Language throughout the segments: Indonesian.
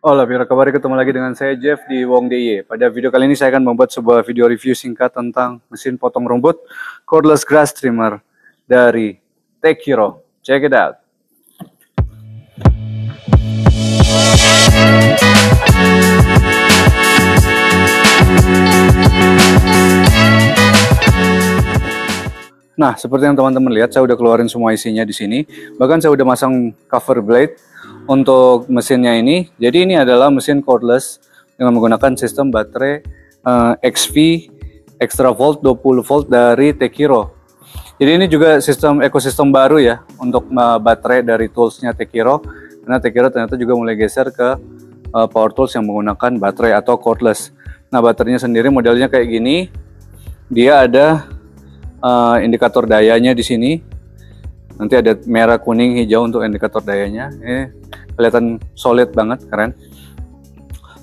Hola, kabar, ketemu lagi dengan saya Jeff di Wong DIY. Pada video kali ini saya akan membuat sebuah video review singkat tentang mesin potong rumput cordless grass trimmer dari Tekiro. Check it out. Nah, seperti yang teman-teman lihat, saya udah keluarin semua isinya di sini. Bahkan saya udah masang cover blade untuk mesinnya ini. Jadi ini adalah mesin cordless dengan menggunakan sistem baterai XV extra volt 20 volt dari Tekiro. Jadi ini juga ekosistem baru ya untuk baterai dari toolsnya Tekiro. Karena Tekiro ternyata juga mulai geser ke power tools yang menggunakan baterai atau cordless. Nah, baterainya sendiri modelnya kayak gini. Dia ada indikator dayanya di sini. Nanti ada merah, kuning, hijau untuk indikator dayanya. Kelihatan solid banget, keren.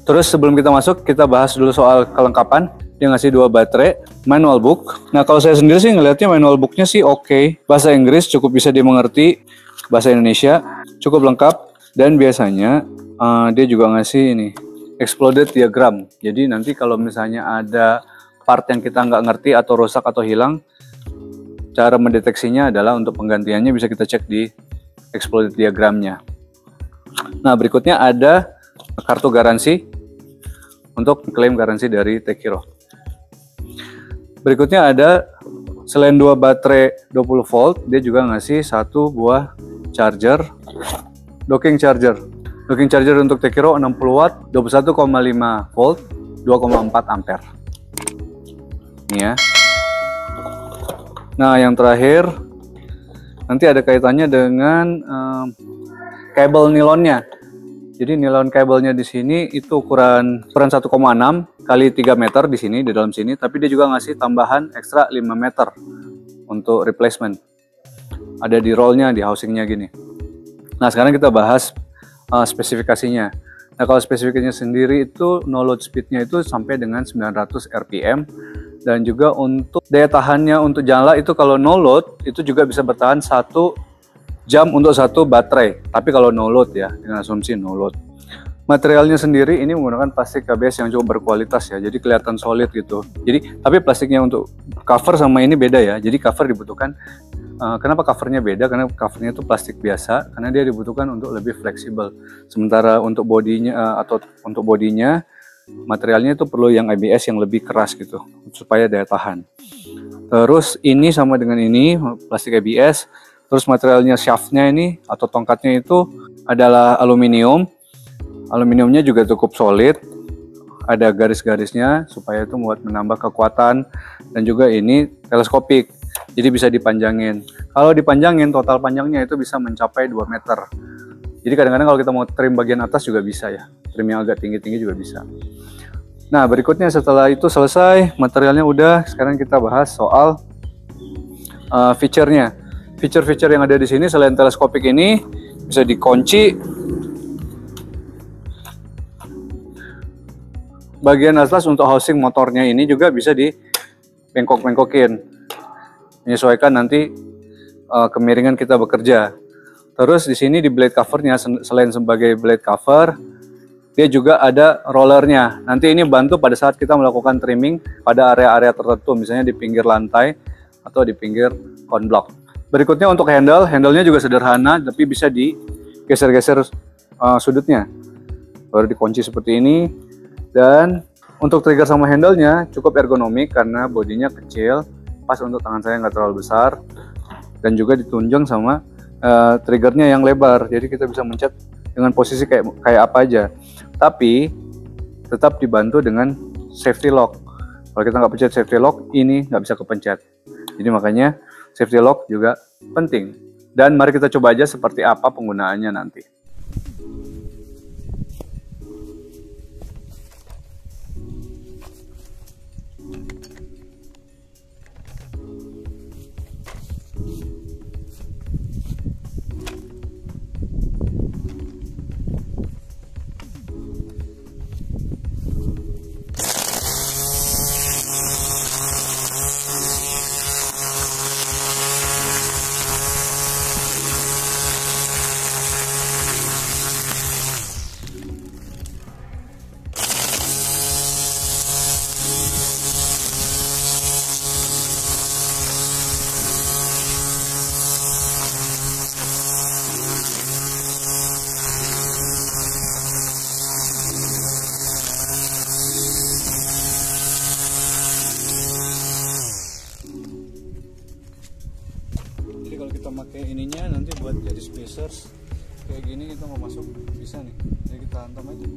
Terus sebelum kita masuk, kita bahas dulu soal kelengkapan. Dia ngasih 2 baterai, manual book. Nah, kalau saya sendiri sih ngelihatnya manual booknya sih oke. Bahasa Inggris cukup bisa dimengerti, bahasa Indonesia cukup lengkap, dan biasanya dia juga ngasih ini exploded diagram. Jadi nanti kalau misalnya ada part yang kita nggak ngerti atau rusak atau hilang, cara mendeteksinya adalah untuk penggantiannya bisa kita cek di exploded diagramnya. Nah, berikutnya ada kartu garansi untuk klaim garansi dari Tekiro. Berikutnya ada selain 2 baterai 20 volt, dia juga ngasih 1 buah charger, docking charger. Docking charger untuk Tekiro 60 watt, 21,5 volt, 2,4 ampere. Ini ya. Nah, yang terakhir nanti ada kaitannya dengan kabel nilonnya. Jadi nilon kabelnya di sini itu ukuran 1,6 kali 3 meter di sini, di dalam sini, tapi dia juga ngasih tambahan ekstra 5 meter untuk replacement. Ada di rollnya, di housingnya gini. Nah, sekarang kita bahas spesifikasinya. Nah, kalau spesifikasinya sendiri itu no load speednya itu sampai dengan 900 rpm. Dan juga untuk daya tahannya untuk nyala itu kalau no load itu juga bisa bertahan 1 jam untuk 1 baterai. Tapi kalau no load ya, dengan asumsi no load. Materialnya sendiri ini menggunakan plastik ABS yang cukup berkualitas ya, jadi kelihatan solid gitu. Jadi tapi plastiknya untuk cover sama ini beda ya. Jadi cover dibutuhkan. Kenapa covernya beda? Karena covernya itu plastik biasa, karena dia dibutuhkan untuk lebih fleksibel. Sementara untuk bodinya untuk bodinya materialnya itu perlu yang ABS yang lebih keras gitu supaya daya tahan. Terus ini sama dengan ini plastik ABS. Terus materialnya shaftnya ini atau tongkatnya itu adalah aluminium. Aluminiumnya juga cukup solid. Ada garis-garisnya supaya itu menambah kekuatan, dan juga ini teleskopik. Jadi bisa dipanjangin. Kalau dipanjangin total panjangnya itu bisa mencapai 2 meter. Jadi kadang-kadang kalau kita mau trim bagian atas juga bisa ya. Trim yang agak tinggi-tinggi juga bisa. Nah, berikutnya setelah itu selesai, materialnya udah, sekarang kita bahas soal feature-nya. Feature-feature yang ada di sini selain teleskopik ini bisa dikunci. Bagian atas untuk housing motornya ini juga bisa dibengkok-bengkokin, menyesuaikan nanti kemiringan kita bekerja. Terus di sini di blade covernya selain sebagai blade cover, dia juga ada rollernya. Nanti ini bantu pada saat kita melakukan trimming pada area-area tertentu, misalnya di pinggir lantai atau di pinggir cone block. Berikutnya untuk handle-nya juga sederhana, tapi bisa digeser-geser sudutnya. Baru dikunci seperti ini. Dan untuk trigger sama handle-nya cukup ergonomik karena bodinya kecil, pas untuk tangan saya nggak terlalu besar. Dan juga ditunjang sama triggernya yang lebar, jadi kita bisa mencet dengan posisi kayak apa aja. Tapi tetap dibantu dengan safety lock. Kalau kita nggak pencet safety lock, ini nggak bisa kepencet. Jadi makanya safety lock juga penting. Dan mari kita coba aja seperti apa penggunaannya nanti. reverse kayak gini, kita mau masuk bisa nih, jadi kita hantam aja.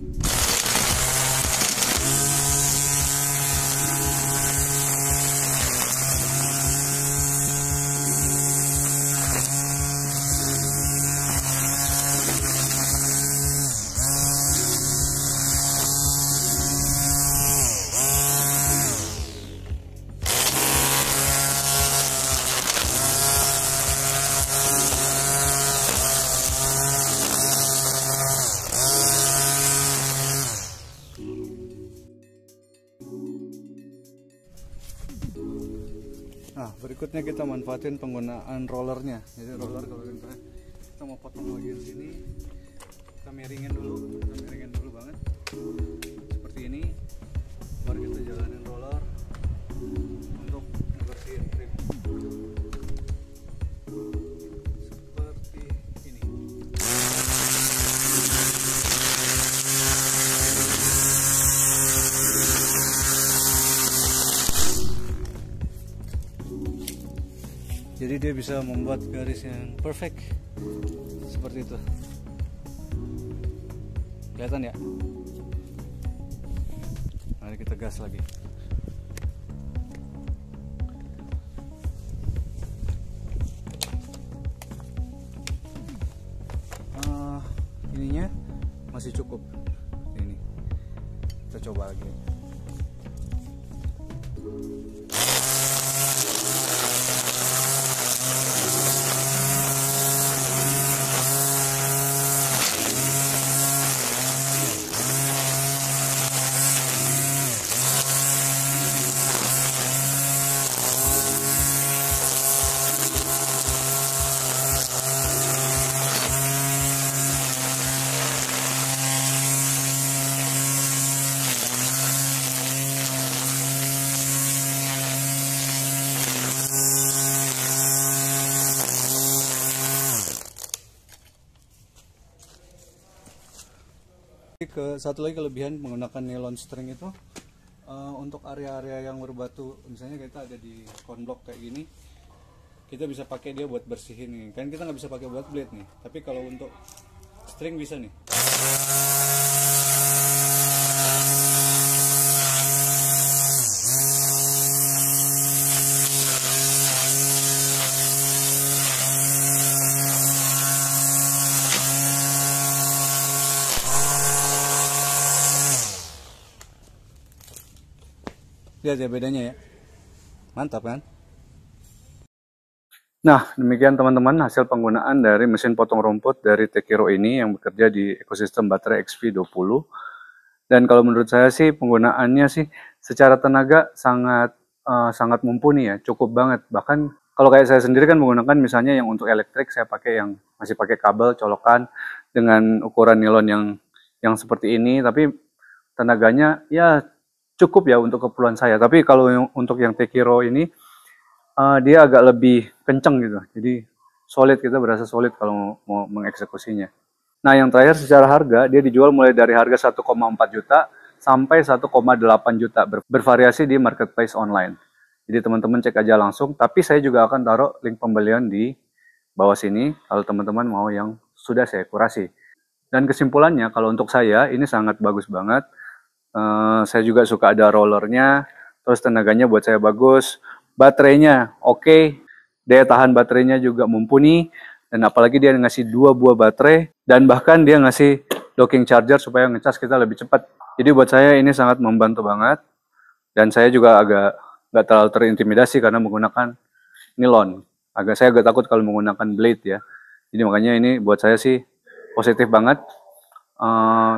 Nah, berikutnya kita manfaatin penggunaan rollernya. Jadi roller kalau kita mau potong bagian sini, kita miringin dulu banget seperti ini, baru kita jalanin roller untuk ngebersihin trim seperti ini. Jadi dia bisa membuat garis yang perfect seperti itu. Kelihatan ya? Mari kita gas lagi. Ininya masih cukup. Ini kita coba lagi. Satu lagi kelebihan menggunakan nylon string itu, untuk area-area yang berbatu, misalnya kita ada di konblok kayak gini, kita bisa pakai dia buat bersihin nih. Kan kita nggak bisa pakai buat blade nih, tapi kalau untuk string bisa nih. Lihat ya bedanya ya, mantap kan? Nah, demikian teman-teman hasil penggunaan dari mesin potong rumput dari Tekiro ini yang bekerja di ekosistem baterai XV20. Dan kalau menurut saya sih penggunaannya sih secara tenaga sangat mumpuni ya, cukup banget. Bahkan kalau kayak saya sendiri kan menggunakan misalnya yang untuk elektrik, saya pakai yang masih pakai kabel colokan dengan ukuran nilon yang seperti ini, tapi tenaganya ya cukup ya untuk keperluan saya. Tapi kalau untuk yang Tekiro ini dia agak lebih kenceng gitu, jadi solid, kita berasa solid kalau mau mengeksekusinya. Nah, yang terakhir secara harga, dia dijual mulai dari harga 1,4 juta sampai 1,8 juta, bervariasi di marketplace online. Jadi teman-teman cek aja langsung, tapi saya juga akan taruh link pembelian di bawah sini kalau teman-teman mau yang sudah saya kurasi. Dan kesimpulannya, kalau untuk saya ini sangat bagus banget. Saya juga suka ada rollernya, terus tenaganya buat saya bagus, baterainya oke, daya tahan baterainya juga mumpuni, dan apalagi dia ngasih 2 buah baterai, dan bahkan dia ngasih docking charger supaya ngecas kita lebih cepat. Jadi buat saya ini sangat membantu banget, dan saya juga agak nggak terlalu terintimidasi karena menggunakan nilon. Saya agak takut kalau menggunakan blade ya. Jadi makanya ini buat saya sih positif banget.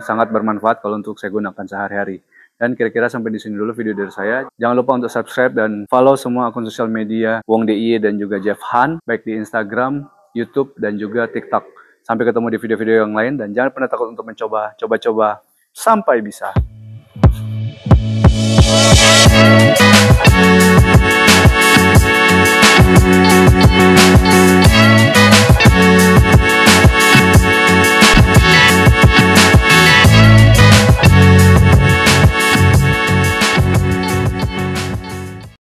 Sangat bermanfaat kalau untuk saya gunakan sehari-hari. Dan kira-kira sampai di sini dulu video dari saya. Jangan lupa untuk subscribe dan follow semua akun sosial media Wong DIY dan juga Jeff Han, baik di Instagram, YouTube, dan juga TikTok. Sampai ketemu di video-video yang lain, dan jangan pernah takut untuk mencoba, coba-coba sampai bisa.